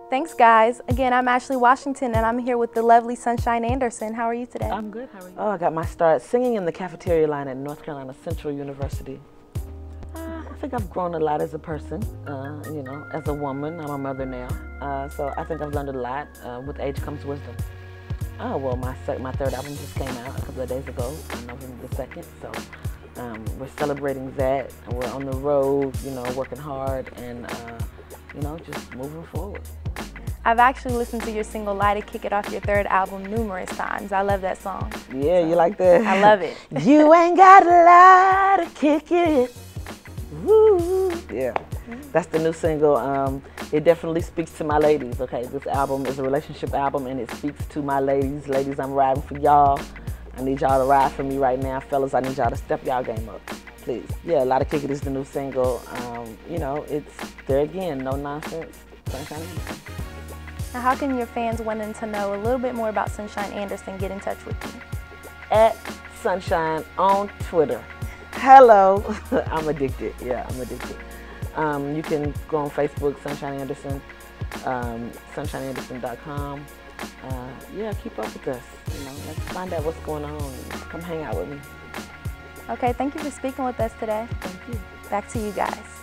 Thanks, guys. Again, I'm Ashley Washington, and I'm here with the lovely Sunshine Anderson. How are you today? I'm good. How are you? Oh, I got my start singing in the cafeteria line at North Carolina Central University. I think I've grown a lot as a person, you know, as a woman. I'm a mother now, so I think I've learned a lot. With age comes wisdom. Oh, well, my third album just came out a couple of days ago, on November the 2nd, so we're celebrating that. And we're on the road, you know, working hard and, you know, just moving forward. I've actually listened to your single Lie to kick it off your third album numerous times. I love that song. Yeah, so, you like that? I love it. You ain't got a lie to kick it. Woo. Yeah, that's the new single. It definitely speaks to my ladies, okay? This album is a relationship album and it speaks to my ladies. Ladies, I'm riding for y'all. I need y'all to ride for me right now. Fellas, I need y'all to step y'all game up, please. Yeah, Lie to Kick It is the new single. You know, it's there again, no nonsense. Sunshine Anderson. Now, how can your fans wanting to know a little bit more about Sunshine Anderson get in touch with you? At Sunshine on Twitter. Hello. I'm addicted. Yeah, I'm addicted. You can go on Facebook, Sunshine Anderson, sunshineanderson.com. Yeah, keep up with us. You know, let's find out what's going on and come hang out with me. Okay, thank you for speaking with us today. Thank you. Back to you guys.